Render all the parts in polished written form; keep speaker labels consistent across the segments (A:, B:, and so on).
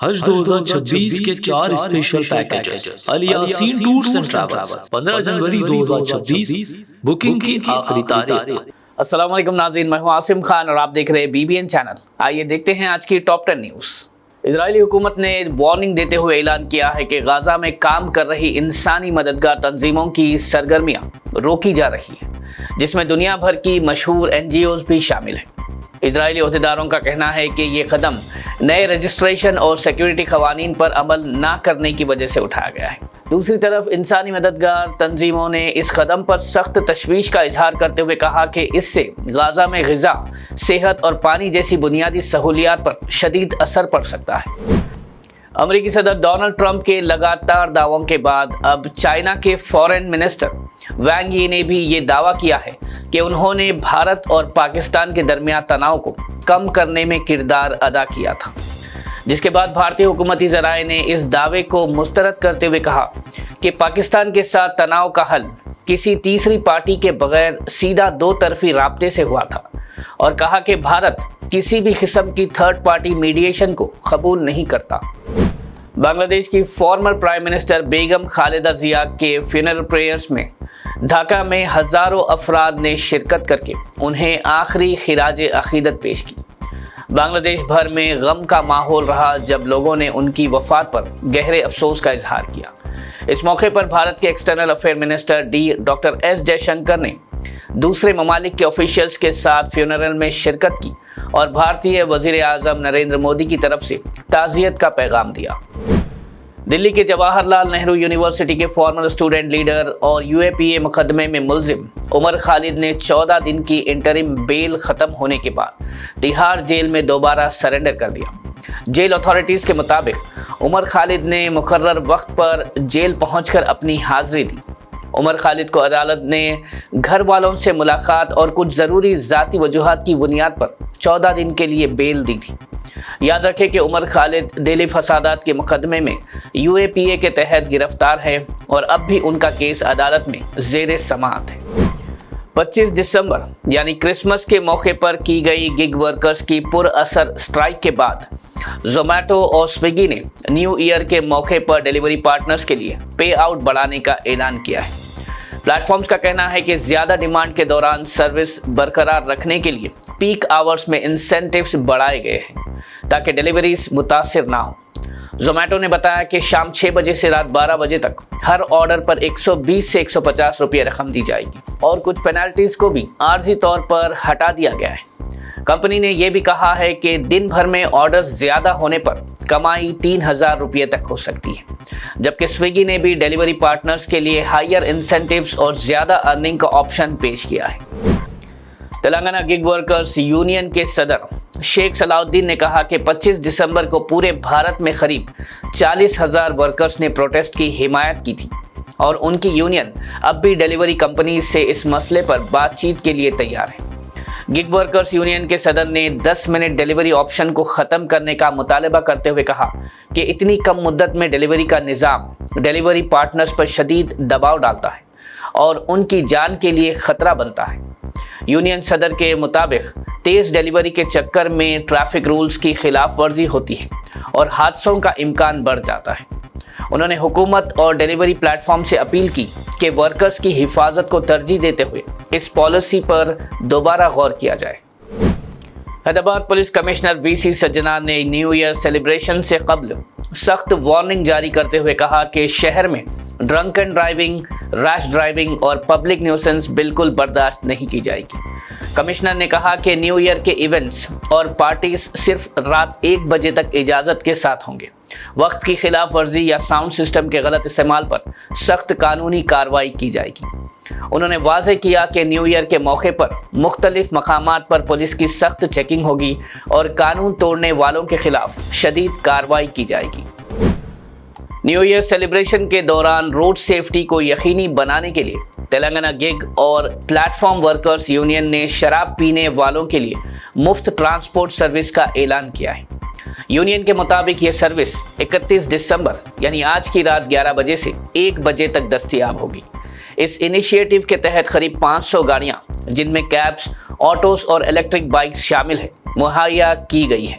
A: حج 2026 کے 4 special packages Alyaseen tours and travels 15 جنوری 2026 booking کی آخری تاریخ۔
B: السلام علیکم ناظرین، میں ہوں عاصم خان اور آپ دیکھ رہے ہیں BBN چینل۔ آئیے دیکھتے ہیں آج کی ٹاپ 10 نیوز۔ اسرائیلی حکومت نے وارننگ دیتے ہوئے اعلان کیا ہے کہ غزہ میں کام کر رہی انسانی مددگار تنظیموں کی سرگرمیاں روکی جا رہی ہیں، جس میں دنیا بھر کی مشہور NGOs بھی شامل ہیں۔ اسرائیلی عہدیداروں کا کہنا ہے کہ یہ قدم نئے رجسٹریشن اور سیکیورٹی قوانین پر عمل نہ کرنے کی وجہ سے اٹھایا گیا ہے۔ دوسری طرف انسانی مددگار تنظیموں نے اس قدم پر سخت تشویش کا اظہار کرتے ہوئے کہا کہ اس سے غزہ میں غذا، صحت اور پانی جیسی بنیادی سہولیات پر شدید اثر پڑ سکتا ہے۔ امریکی صدر ڈونلڈ ٹرمپ کے لگاتار دعووں کے بعد اب چائنا کے فارن منسٹر وانگ یی نے بھی یہ دعویٰ کیا ہے کہ انہوں نے بھارت اور پاکستان کے درمیان تناؤ کو کم کرنے میں کردار ادا کیا تھا، جس کے بعد بھارتی حکومتی ذرائع نے اس دعوے کو مسترد کرتے ہوئے کہا کہ پاکستان کے ساتھ تناؤ کا حل کسی تیسری پارٹی کے بغیر سیدھا دو طرفی رابطے سے ہوا تھا، اور کہا کہ بھارت کسی بھی قسم کی تھرڈ پارٹی میڈیشن کو قبول نہیں کرتا۔ بنگلہ دیش کی فارمر پرائم منسٹر بیگم خالدہ ضیاء کے فیونرل پریئرز میں ڈھاکہ میں ہزاروں افراد نے شرکت کر کے انہیں آخری خراج عقیدت پیش کی۔ بنگلہ دیش بھر میں غم کا ماحول رہا جب لوگوں نے ان کی وفات پر گہرے افسوس کا اظہار کیا۔ اس موقع پر بھارت کے external affair minister doctor S J Shankar نے دوسرے ممالک کے آفیشیلز کے ساتھ فیونرل میں شرکت کی اور بھارتی وزیر اعظم نریندر مودی کی طرف سے تعزیت کا پیغام دیا۔ دلی کے جواہر لال نہرو یونیورسٹی کے فارمر اسٹوڈنٹ لیڈر اور UAPA مقدمے میں ملزم عمر خالد نے 14 دن کی انٹرم بیل ختم ہونے کے بعد تہاڑ جیل میں دوبارہ سرنڈر کر دیا۔ جیل اتھارٹیز کے مطابق عمر خالد نے مقرر وقت پر جیل پہنچ کر اپنی حاضری دی۔ عمر خالد کو عدالت نے گھر والوں سے ملاقات اور کچھ ضروری ذاتی وجوہات کی بنیاد پر 14 دن کے لیے بیل دی تھی۔ یاد رکھیں کہ عمر خالد دہلی فسادات کے مقدمے میں UAPA کے تحت گرفتار ہے اور اب بھی ان کا کیس عدالت میں زیر سماعت ہے۔ 25 دسمبر یعنی کرسمس کے موقع پر کی گئی گگ ورکرز کی پر اثر سٹرائک کے بعد زومیٹو اور سویگی نے نیو ایئر کے موقع پر ڈیلیوری پارٹنرز کے لیے پے آؤٹ بڑھانے کا اعلان کیا ہے۔ پلیٹ فارمز کا کہنا ہے کہ زیادہ ڈیمانڈ کے دوران سروس برقرار رکھنے کے لیے پیک آورز میں انسینٹیوز بڑھائے گئے ہیں تاکہ ڈیلیوریز متاثر نہ ہوں۔ زومیٹو نے بتایا کہ شام 6 بجے سے رات 12 بجے تک ہر آرڈر پر 120 سے 150 روپے رقم دی جائے گی اور کچھ پینالٹیز کو بھی عارضی طور پر ہٹا دیا گیا ہے۔ کمپنی نے یہ بھی کہا ہے کہ دن بھر میں آرڈرز زیادہ ہونے پر کمائی 3000 روپے تک ہو سکتی ہے، جبکہ سویگی نے بھی ڈیلیوری پارٹنرز کے لیے ہائر انسینٹیوز اور زیادہ ارننگ کا آپشن پیش کیا ہے۔ تلنگانہ گگ ورکرز یونین کے صدر شیخ صلاح الدین نے کہا کہ 25 دسمبر کو پورے بھارت میں قریب 40,000 ورکرز نے پروٹیسٹ کی حمایت کی تھی اور ان کی یونین اب بھی ڈیلیوری کمپنیز سے اس مسئلے پر بات چیت کے لیے تیار ہے۔ گگ ورکرز یونین کے صدر نے 10 منٹ ڈیلیوری آپشن کو ختم کرنے کا مطالبہ کرتے ہوئے کہا کہ اتنی کم مدت میں ڈیلیوری کا نظام ڈیلیوری پارٹنرز پر شدید دباؤ ڈالتا ہے اور ان کی جان کے لیے خطرہ بنتا ہے۔ یونین صدر کے مطابق تیز ڈیلیوری کے چکر میں ٹریفک رولز کی خلاف ورزی ہوتی ہے اور حادثوں کا امکان بڑھ جاتا ہے۔ انہوں نے حکومت اور ڈیلیوری پلیٹ فارم سے اپیل کی کہ ورکرز کی حفاظت کو ترجیح دیتے ہوئے اس پالیسی پر دوبارہ غور کیا جائے۔ حیدرآباد پولیس کمشنر VC سجنا نے نیو ایئر سیلیبریشن سے قبل سخت وارننگ جاری کرتے ہوئے کہا کہ شہر میں ڈرنکن ڈرائیونگ، ریش ڈرائیونگ اور پبلک نیوسنس بالکل برداشت نہیں کی جائے گی۔ کمشنر نے کہا کہ نیو ایئر کے ایونٹس اور پارٹیز صرف رات 1 بجے تک اجازت کے ساتھ ہوں گے۔ وقت کی خلاف ورزی یا ساؤنڈ سسٹم کے غلط استعمال پر سخت قانونی کارروائی کی جائے گی۔ انہوں نے واضح کیا کہ نیو ایئر کے موقع پر مختلف مقامات پر پولیس کی سخت چیکنگ ہوگی اور قانون توڑنے والوں کے خلاف شدید کارروائی کی جائے گی۔ نیو ایئر سیلیبریشن کے دوران روڈ سیفٹی کو یقینی بنانے کے لیے تلنگانہ گگ اور پلیٹ فارم ورکرز یونین نے شراب پینے والوں کے لیے مفت ٹرانسپورٹ سروس کا اعلان کیا ہے۔ یونین کے مطابق یہ سروس 31 دسمبر یعنی آج کی رات 11 بجے سے 1 بجے تک دستیاب ہوگی۔ اس انیشیٹو کے تحت قریب 500 گاڑیاں جن میں کیبز، آٹوز اور الیکٹرک بائکس شامل ہیں مہیا کی گئی ہیں۔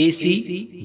A: AC